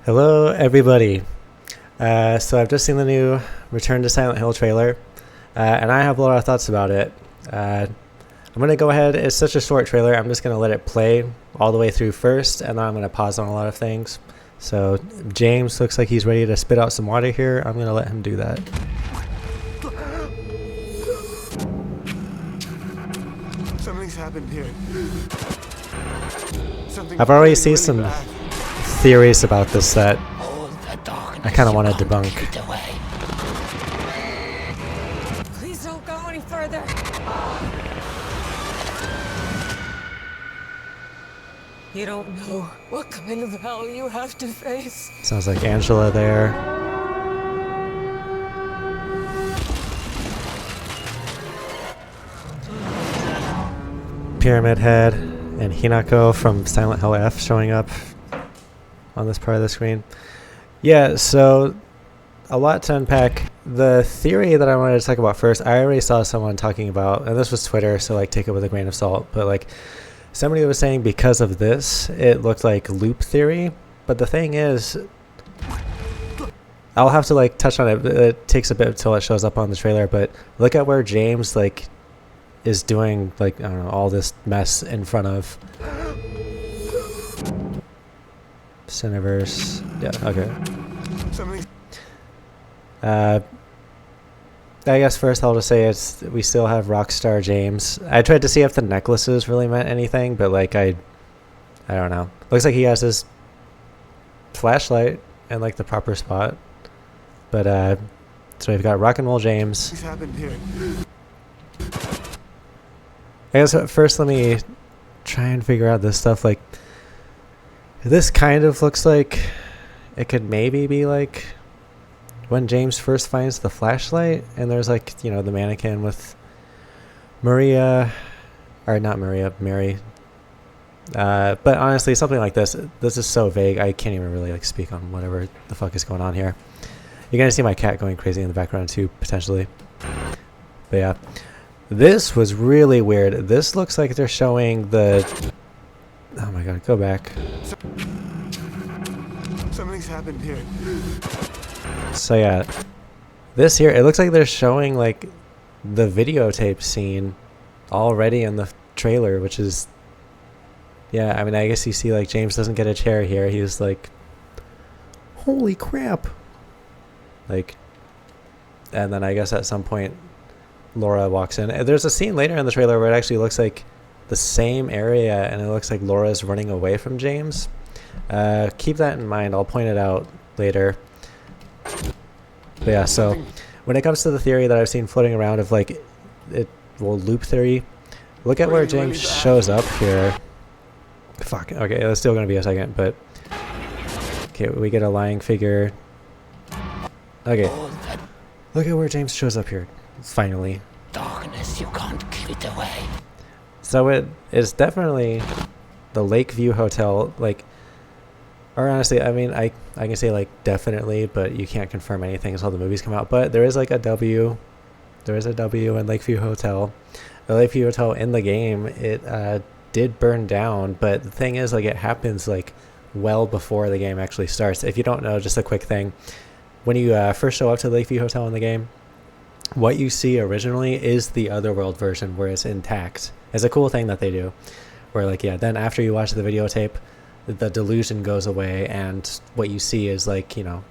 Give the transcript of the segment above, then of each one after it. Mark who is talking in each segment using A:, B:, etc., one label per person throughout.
A: Hello, everybody. So I've just seen the new Return to Silent Hill trailer, and I have a lot of thoughts about it. I'm going to go ahead. It's such a short trailer. I'm just going to let it play all the way through first, and then I'm going to pause on a lot of things. So James looks like he's ready to spit out some water here. I'm going to let him do that.
B: Something's happened here.
A: I've already seen some theories about this that I kind of want to debunk.
C: Please don't go any further. You don't know what kind of hell you have to face.
A: Sounds like Angela there. Pyramid Head and Hinako from Silent Hill F showing up on this part of the screen. Yeah, so a lot to unpack. The theory that I wanted to talk about first, I already saw someone talking about, and this was Twitter, so like take it with a grain of salt, but like somebody was saying because of this, it looked like loop theory. But the thing is, I'll have to like touch on it. It takes a bit until it shows up on the trailer, but look at where James like is doing like, I don't know, all this mess in front of Cineverse. Yeah, okay. I guess first I'll just say we still have Rockstar James. I tried to see if the necklaces really meant anything, but like I don't know. Looks like he has his flashlight in like the proper spot. But so we've got Rock and Roll James.
B: What's happened here?
A: I guess first let me try and figure out this stuff. Like, this kind of looks like it could maybe be like when James first finds the flashlight and there's like, you know, the mannequin with Maria, or not Maria, Mary. But honestly, something like this is so vague, I can't even really like speak on whatever the fuck is going on here. You're gonna see my cat going crazy in the background too, potentially. But yeah. This was really weird. This looks like they're showing the... Oh my god, go back.
B: Something's happened here.
A: So yeah, this here, it looks like they're showing like the videotape scene already in the trailer, which is... Yeah, I mean, I guess you see like James doesn't get a chair here. He's like, holy crap. Like, and then I guess at some point Laura walks in. There's a scene later in the trailer where it actually looks like the same area and it looks like Laura's running away from James. Keep that in mind. I'll point it out later. But yeah, so when it comes to the theory that I've seen floating around of like loop theory, look at where James shows up here. Fuck. Okay, that's still gonna be a second, but okay, we get a lying figure. Okay, look at where James shows up here. Finally.
D: Darkness, you can't keep it away.
A: So it is definitely the Lakeview Hotel, like, or honestly, I mean, I can say like definitely, but you can't confirm anything until the movies come out. But there is like a W, there is a W in Lakeview Hotel. The Lakeview Hotel in the game, it did burn down, but the thing is, like, it happens like well before the game actually starts. If you don't know, just a quick thing, when you first show up to the Lakeview Hotel in the game, what you see originally is the Otherworld version where it's intact. It's a cool thing that they do, where like, yeah, then after you watch the videotape, the delusion goes away and what you see is like, you know,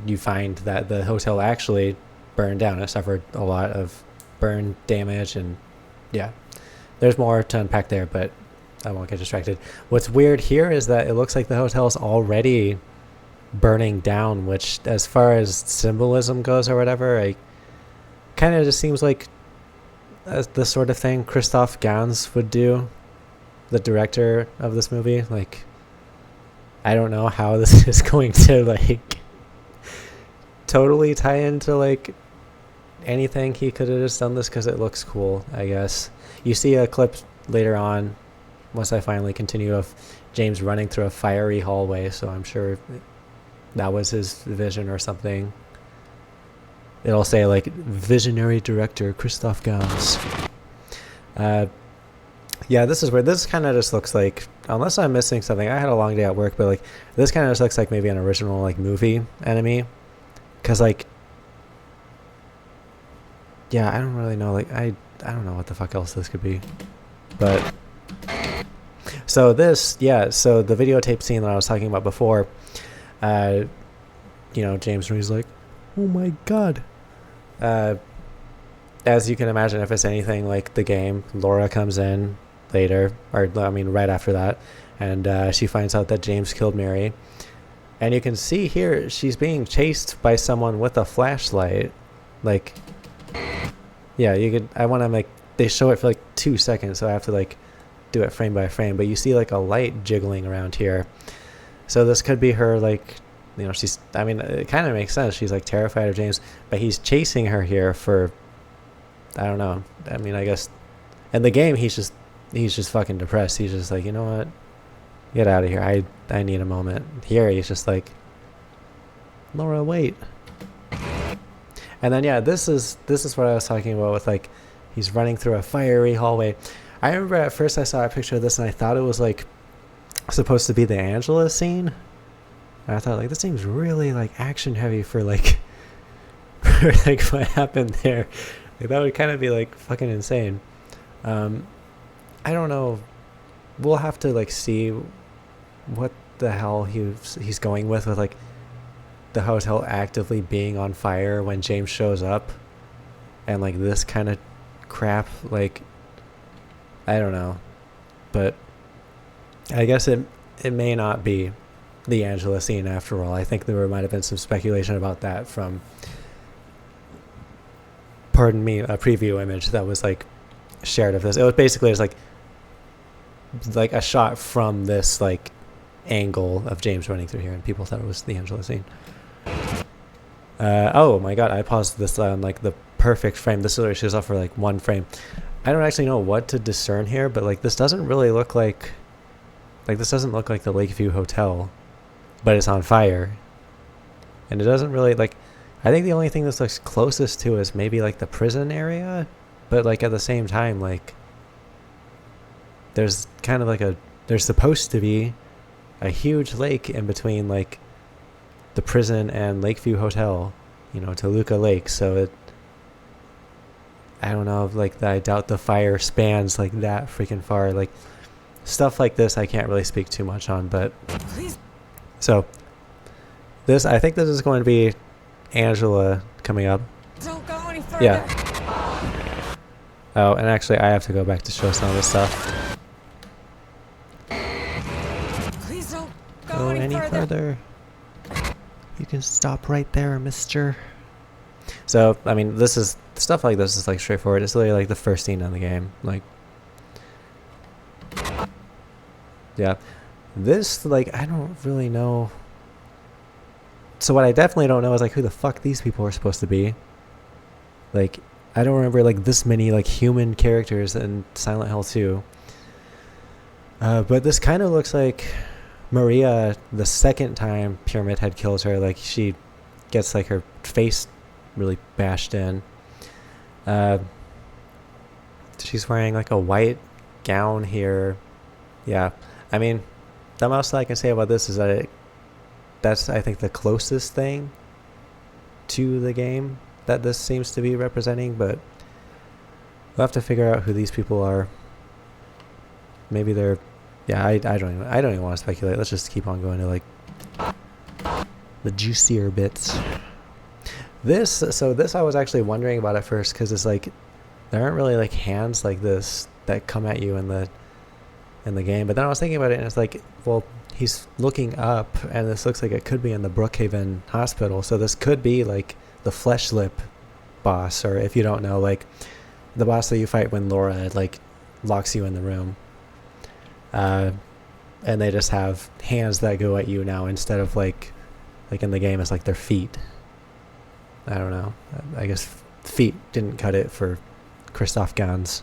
A: you find that the hotel actually burned down. It suffered a lot of burn damage, and yeah, there's more to unpack there, but I won't get distracted. What's weird here is that it looks like the hotel's already burning down, which as far as symbolism goes or whatever, I kind of just seems like the sort of thing Christoph Gans would do, the director of this movie. Like, I don't know how this is going to like totally tie into like anything. He could have just done this because it looks cool, I guess. You see a clip later on, once I finally continue, of James running through a fiery hallway, so I'm sure that was his vision or something. It'll say like visionary director Christoph Gans. Yeah, this is where this kind of just looks like unless I'm missing something, I had a long day at work, but like this kind of just looks like maybe an original like movie enemy, because like, yeah, I don't really know. Like I don't know what the fuck else this could be, but so this, yeah, so the videotape scene that I was talking about before, you know, James Reed's like, oh my god. As you can imagine, if it's anything like the game, Laura comes in later, or I mean right after that, and she finds out that James killed Mary. And you can see here she's being chased by someone with a flashlight. Like, yeah, you could, I want to make, they show it for like 2 seconds, so I have to like do it frame by frame, but you see like a light jiggling around here. So this could be her, like, you know, she's, I mean, it kind of makes sense. She's like terrified of James, but he's chasing her here for, I don't know. I mean, I guess in the game, he's just fucking depressed. He's just like, you know what? Get out of here. I need a moment. Here, he's just like, Laura, wait. And then, yeah, this is what I was talking about with like, he's running through a fiery hallway. I remember at first I saw a picture of this and I thought it was like supposed to be the Angela scene. And I thought like, this seems really like action heavy for like, for like what happened there. Like, that would kind of be like fucking insane. I don't know. We'll have to like see what the hell he's going with like the hotel actively being on fire when James shows up, and like this kind of crap. Like, I don't know, but I guess it may not be the Angela scene after all. I think there might have been some speculation about that from, pardon me, a preview image that was like shared of this. It was basically just like a shot from this like angle of James running through here, and people thought it was the Angela scene. Oh my god, I paused this on like the perfect frame. This literally shows up for like 1 frame. I don't actually know what to discern here, but like this doesn't really look like this doesn't look like the Lakeview Hotel, but it's on fire. And it doesn't really like, I think the only thing this looks closest to is maybe like the prison area, but like at the same time, like there's kind of like there's supposed to be a huge lake in between like the prison and Lakeview Hotel, you know, Toluca Lake. So I don't know, like I doubt the fire spans like that freaking far. Like stuff like this I can't really speak too much on, but so this, I think this is going to be Angela coming up.
C: Don't go any further.
A: Yeah. Oh, and actually I have to go back to show some of this stuff.
C: Please don't go any further.
A: You can stop right there, mister. So, I mean, this is stuff like this is like straightforward. It's literally like the first scene in the game. Like, yeah. This, like, I don't really know. So what I definitely don't know is like who the fuck these people are supposed to be. Like, I don't remember like this many like human characters in Silent Hill 2. But this kind of looks like Maria the second time Pyramid Head kills her. Like, she gets like her face really bashed in. She's wearing like a white gown here. Yeah, I mean, the most I can say about this is that that's I think the closest thing to the game that this seems to be representing, but we'll have to figure out who these people are. Maybe they're, yeah, I don't even want to speculate. Let's just keep on going to like the juicier bits. This I was actually wondering about at first, because it's like there aren't really like hands like this that come at you in the game. But then I was thinking about it, and it's like, well, he's looking up, and this looks like it could be in the Brookhaven Hospital. So this could be like the Flesh Lip boss, or if you don't know, like the boss that you fight when Laura like locks you in the room. And they just have hands that go at you now instead of like in the game it's like their feet. I don't know. I guess feet didn't cut it for Christoph Gans.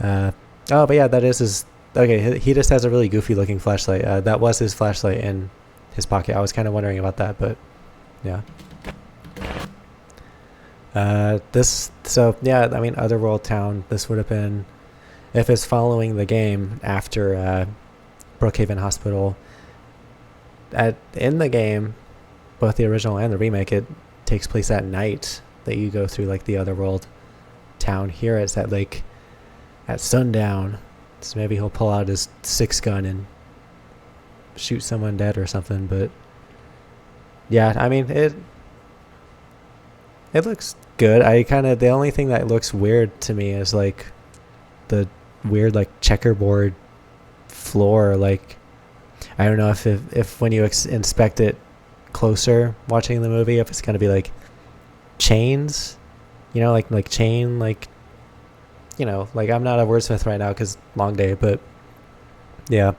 A: Oh, but yeah, that is his. Okay, he just has a really goofy looking flashlight. That was his flashlight in his pocket. I was kind of wondering about that, but yeah. So yeah, I mean, Otherworld Town, this would have been, if it's following the game after Brookhaven Hospital. In the game, both the original and the remake, it takes place at night that you go through like the Otherworld town. Here it's at like at sundown, so maybe he'll pull out his 6-gun and shoot someone dead or something. But yeah, I mean it looks good. The only thing that looks weird to me is like the weird like checkerboard floor. Like I don't know if when you inspect it closer watching the movie, if it's gonna be like chains, like chain, like like I'm not a wordsmith right now because long day, but yeah,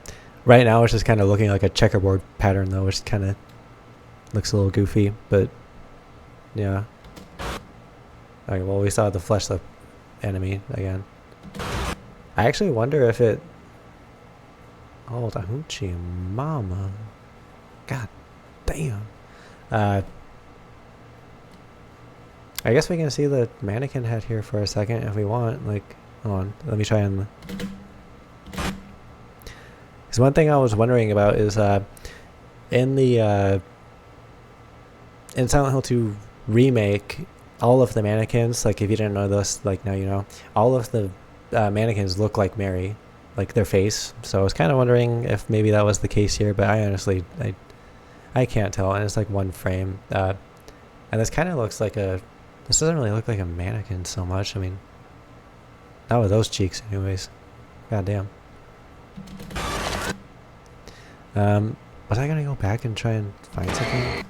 A: right now it's just kind of looking like a checkerboard pattern though, which kind of looks a little goofy. But yeah. Okay, well, we saw the flesh the enemy again. I actually wonder if it... Oh, the hoochie mama. God damn. I guess we can see the mannequin head here for a second if we want. Like, hold on. Let me try and... Because one thing I was wondering about is in the... in Silent Hill 2 remake, all of the mannequins, like if you didn't know this, like now you know, all of the mannequins look like Mary, like their face. So I was kind of wondering if maybe that was the case here, but I honestly, I can't tell. And it's like one frame. And this kind of looks like this doesn't really look like a mannequin so much. I mean, not with those cheeks anyways. God damn. Was I gonna go back and try and find something?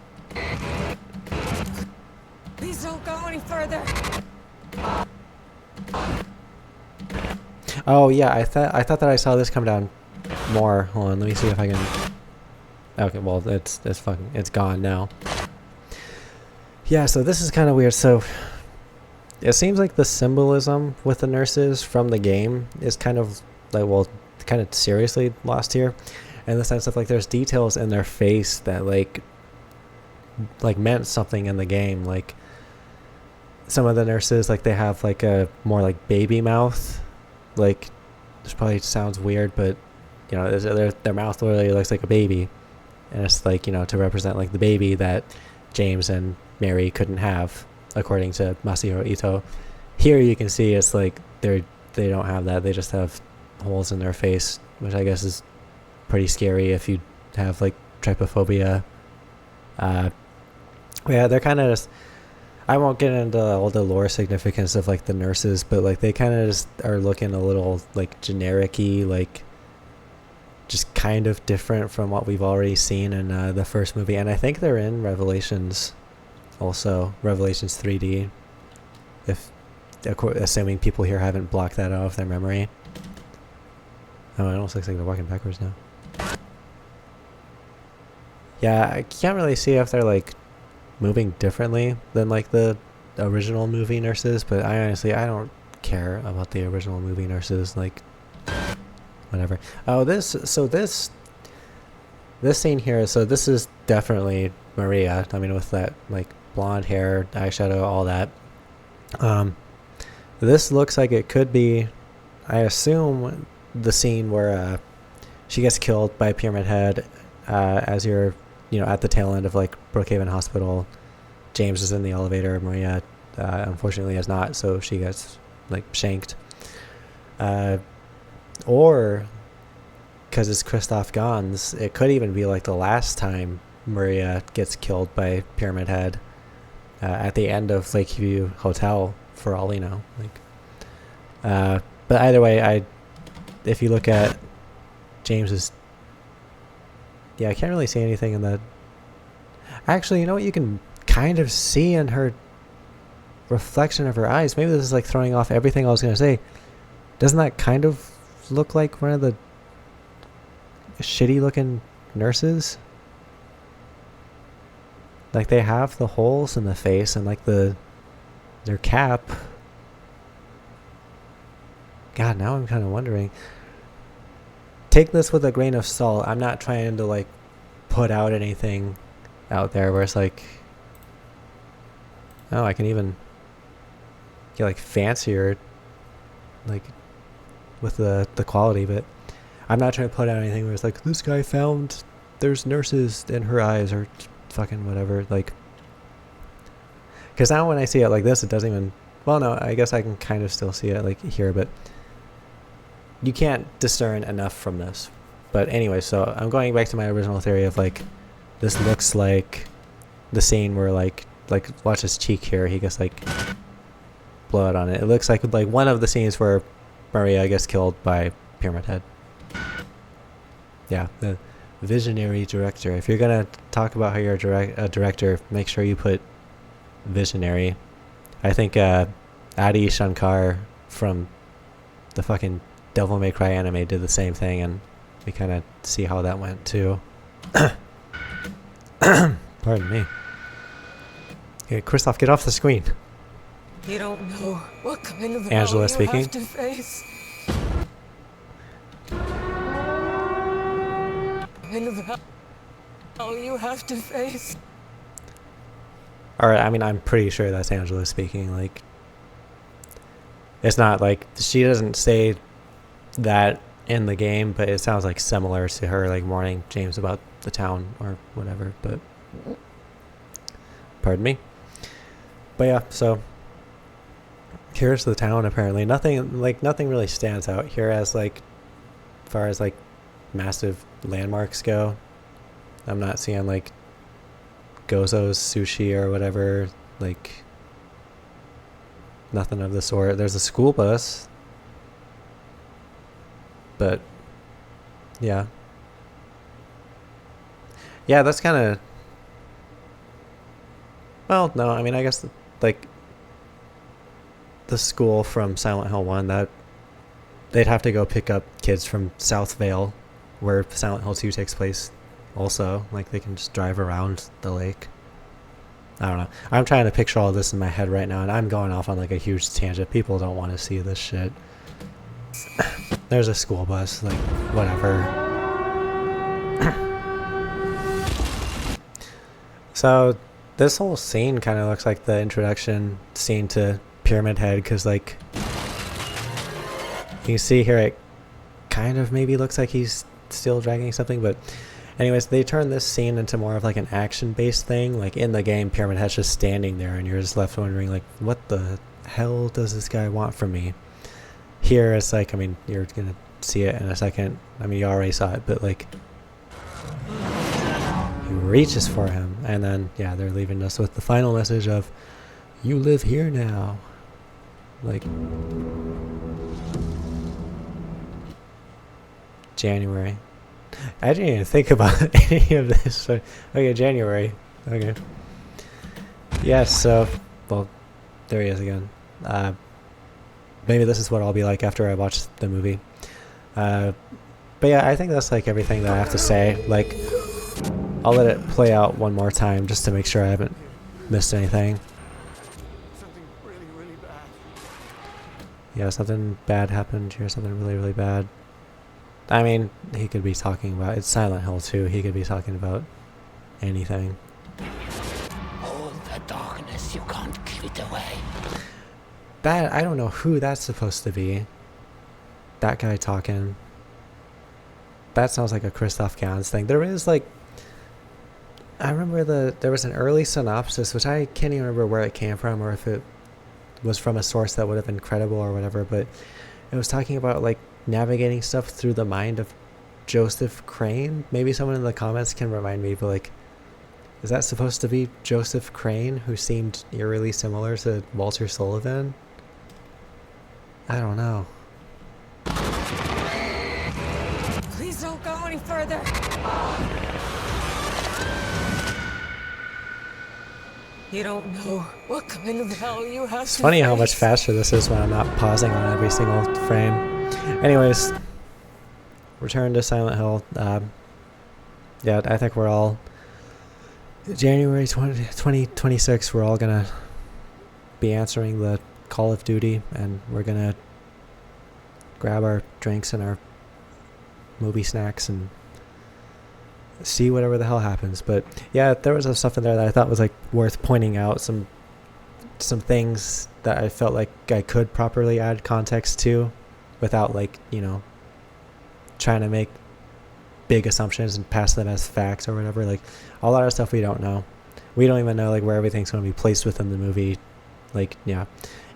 C: Please don't go any further.
A: Oh yeah, I thought that I saw this come down more. Hold on, let me see if I can. Okay, well it's gone now. Yeah, so this is kind of weird. So it seems like the symbolism with the nurses from the game is kind of like, kind of seriously lost here, in the sense of like there's details in their face that like meant something in the game. Like some of the nurses, like they have like a more like baby mouth. Like this probably sounds weird, but their mouth literally looks like a baby, and it's like to represent like the baby that James and Mary couldn't have, according to Masahiro Ito. Here you can see it's like they don't have that. They just have holes in their face, which I guess is pretty scary if you have like trypophobia. Yeah, they're kind of just... I won't get into all the lore significance of like the nurses, but like they kind of just are looking a little like generic-y, like just kind of different from what we've already seen in the first movie. And I think they're in Revelations also, Revelations 3D, assuming people here haven't blocked that out of their memory. Oh, it almost looks like they're walking backwards now. Yeah, I can't really see if they're like moving differently than like the original movie nurses, but I don't care about the original movie nurses, like whatever. Oh, this scene here, so this is definitely Maria. I mean, with that like blonde hair, eyeshadow, all that. This looks like it could be, I assume, the scene where she gets killed by Pyramid Head as you're at the tail end of like Brookhaven Hospital. James is in the elevator. Maria unfortunately is not, so she gets like shanked. Or because it's Christoph Gans, it could even be like the last time Maria gets killed by Pyramid Head at the end of Lakeview Hotel, for all we know. Like, but either way, if you look at James's... Yeah, I can't really see anything in that. Actually, you know what you can kind of see in her reflection of her eyes? Maybe this is like throwing off everything I was going to say. Doesn't that kind of look like one of the shitty looking nurses? Like they have the holes in the face and like their cap. God, now I'm kind of wondering. Take this with a grain of salt. I'm not trying to like put out anything out there where it's like, oh, I can even get like fancier like with the quality, but I'm not trying to put out anything where it's like, this guy found there's nurses in her eyes or fucking whatever. Like, because now when I see it like this, it doesn't even, well, no, I guess I can kind of still see it like here, but you can't discern enough from this. But anyway, so I'm going back to my original theory of like, this looks like the scene where like watch his cheek here, he gets like blood on it. It looks like one of the scenes where Maria gets killed by Pyramid Head. Yeah, the visionary director. If you're gonna talk about how you're a director, make sure you put visionary. I think Adi Shankar from the fucking Devil May Cry anime did the same thing, and we kind of see how that went too. Pardon me. Okay, Kristoff, get off the screen.
C: You don't know what kind of
A: Angela
C: hell you
A: speaking.
C: have to face. Kind of hell you have to face.
A: Or, I mean, I'm pretty sure that's Angela speaking. Like, it's not like, she doesn't say that in the game, but it sounds like similar to her, like, warning James about the town or whatever, but pardon me. But yeah, so here's the town. Apparently nothing really stands out here as like far as like massive landmarks go. I'm not seeing like Gozo's sushi or whatever, like nothing of the sort. There's a school bus, but yeah, that's kind of, well, no, I mean, I guess like the school from Silent Hill 1, that they'd have to go pick up kids from South Vale, where Silent Hill 2 takes place also. Like, they can just drive around the lake. I don't know. I'm trying to picture all this in my head right now, and I'm going off on like a huge tangent. People don't want to see this shit. There's a school bus, like, whatever. So this whole scene kind of looks like the introduction scene to Pyramid Head, because like you can see here it kind of maybe looks like he's still dragging something, but anyways, they turn this scene into more of like an action-based thing. Like in the game, Pyramid Head's just standing there and you're just left wondering like, what the hell does this guy want from me? Here it's like, I mean, you're gonna see it in a second. I mean, you already saw it, but like he reaches for him, and then yeah, they're leaving us with the final message of, you live here now. Like, January. I didn't even think about any of this. So, okay, January. Okay. Yes, so, well, there he is again. Maybe this is what I'll be like after I watch the movie. But yeah, I think that's like everything that I have to say. Like, I'll let it play out one more time just to make sure I haven't missed anything.
B: Something really, really bad.
A: Yeah, something bad happened here, something really, really bad. I mean, he could be talking about, it's Silent Hill 2, he could be talking about anything.
D: All the darkness, you can't keep it away.
A: That, I don't know who that's supposed to be. That guy talking. That sounds like a Christoph Gans thing. There is like, I remember there was an early synopsis, which I can't even remember where it came from or if it was from a source that would have been credible or whatever, but it was talking about like navigating stuff through the mind of Joseph Crane. Maybe someone in the comments can remind me, but like, is that supposed to be Joseph Crane, who seemed eerily similar to Walter Sullivan? I don't know.
C: Please don't go any further. You don't know what kind of hell you have
A: It's
C: to
A: funny how
C: face.
A: much faster this is when I'm not pausing on every single frame. Anyways, return to Silent Hill. Yeah, I think we're all January 2026. We're all gonna be answering the Call of Duty, and we're gonna grab our drinks and our movie snacks and see whatever the hell happens. But yeah, there was some stuff in there that I thought was like worth pointing out, some things that I felt like I could properly add context to without like, you know, trying to make big assumptions and pass them as facts or whatever. Like a lot of stuff we don't know. We don't even know like where everything's going to be placed within the movie. Like, yeah.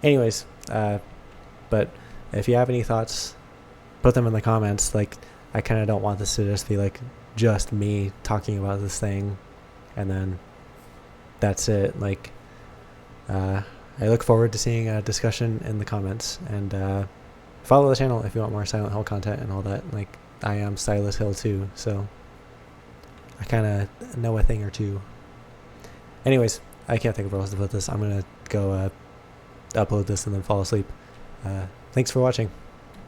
A: Anyways, but if you have any thoughts, put them in the comments. Like, I kind of don't want this to just be like just me talking about this thing and then that's it. Like, I look forward to seeing a discussion in the comments, and follow the channel if you want more Silent Hill content and all that. Like, I am Silas Hill too, so I kind of know a thing or two. Anyways, I can't think of where else to put this. I'm gonna go upload this and then fall asleep. Thanks for watching.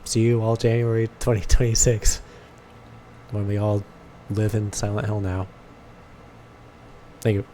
A: See you all January 2026 when we all live in Silent Hill now. Thank you.